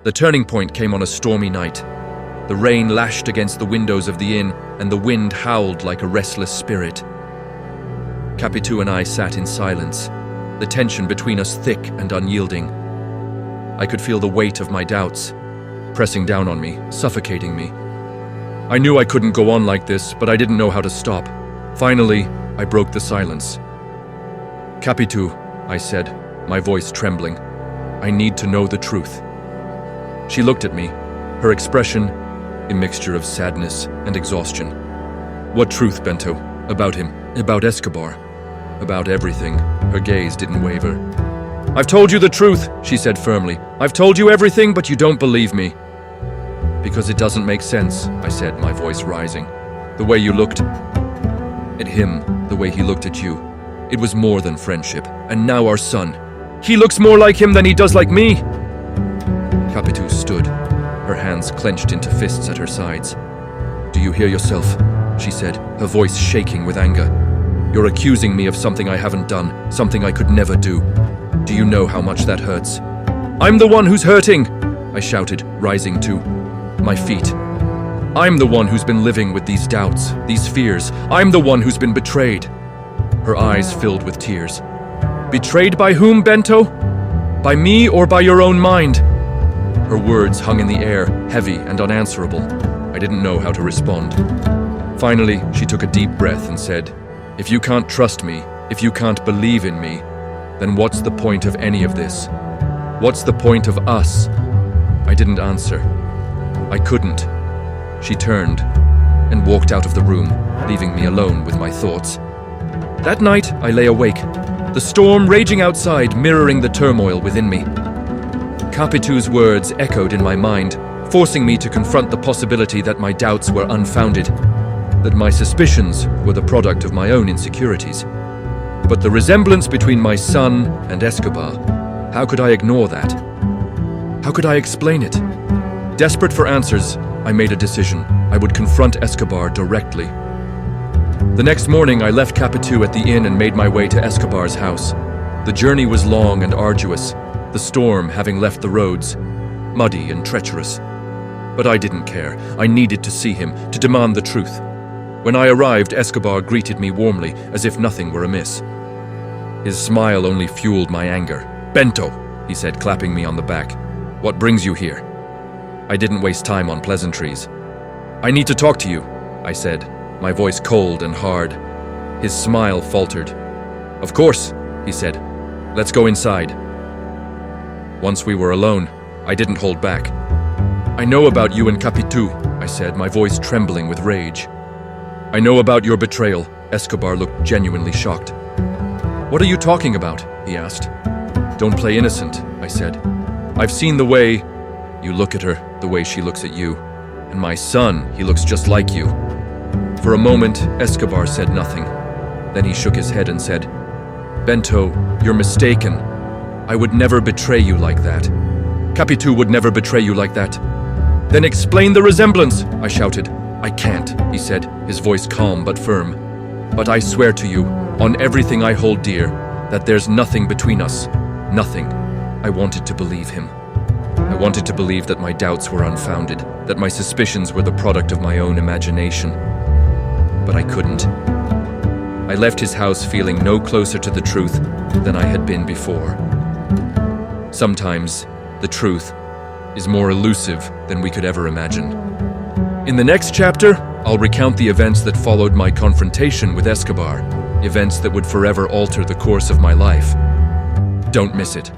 The turning point came on a stormy night. The rain lashed against the windows of the inn, and the wind howled like a restless spirit. Capitu and I sat in silence, the tension between us thick and unyielding. I could feel the weight of my doubts, pressing down on me, suffocating me. I knew I couldn't go on like this, but I didn't know how to stop. Finally, I broke the silence. "Capitu," I said, my voice trembling, "I need to know the truth." She looked at me, her expression a mixture of sadness and exhaustion. "What truth, Bento? About him, about Escobar, about everything." Her gaze didn't waver. "I've told you the truth," she said firmly. "I've told you everything, but you don't believe me." "Because it doesn't make sense," I said, my voice rising. "The way you looked at him, the way he looked at you, it was more than friendship. And now our son. He looks more like him than he does like me." Capitu stood, her hands clenched into fists at her sides. "Do you hear yourself?" she said, her voice shaking with anger. "You're accusing me of something I haven't done, something I could never do. Do you know how much that hurts?" "I'm the one who's hurting," I shouted, rising to my feet. "I'm the one who's been living with these doubts, these fears. I'm the one who's been betrayed." Her eyes filled with tears. "Betrayed by whom, Bento? By me or by your own mind?" Her words hung in the air, heavy and unanswerable. I didn't know how to respond. Finally, she took a deep breath and said, "If you can't trust me, if you can't believe in me, then what's the point of any of this? What's the point of us?" I didn't answer. I couldn't. She turned and walked out of the room, leaving me alone with my thoughts. That night, I lay awake, the storm raging outside mirroring the turmoil within me. Capitu's words echoed in my mind, forcing me to confront the possibility that my doubts were unfounded, that my suspicions were the product of my own insecurities. But the resemblance between my son and Escobar, how could I ignore that? How could I explain it? Desperate for answers, I made a decision. I would confront Escobar directly. The next morning, I left Capitu at the inn and made my way to Escobar's house. The journey was long and arduous, the storm having left the roads muddy and treacherous. But I didn't care. I needed to see him, to demand the truth. When I arrived, Escobar greeted me warmly, as if nothing were amiss. His smile only fueled my anger. "Bento," he said, clapping me on the back. "What brings you here?" I didn't waste time on pleasantries. "I need to talk to you," I said, my voice cold and hard. His smile faltered. "Of course," he said. "Let's go inside." Once we were alone, I didn't hold back. "I know about you and Capitu," I said, my voice trembling with rage. "I know about your betrayal." Escobar looked genuinely shocked. "What are you talking about?" he asked. "Don't play innocent," I said. "I've seen the way you look at her, the way she looks at you. And my son, he looks just like you." For a moment, Escobar said nothing. Then he shook his head and said, "Bento, you're mistaken. I would never betray you like that. Capitu would never betray you like that." "Then explain the resemblance," I shouted. "I can't," he said, his voice calm but firm. "But I swear to you, on everything I hold dear, that there's nothing between us. Nothing." I wanted to believe him. I wanted to believe that my doubts were unfounded, that my suspicions were the product of my own imagination. But I couldn't. I left his house feeling no closer to the truth than I had been before. Sometimes, the truth is more elusive than we could ever imagine. In the next chapter, I'll recount the events that followed my confrontation with Escobar, events that would forever alter the course of my life. Don't miss it.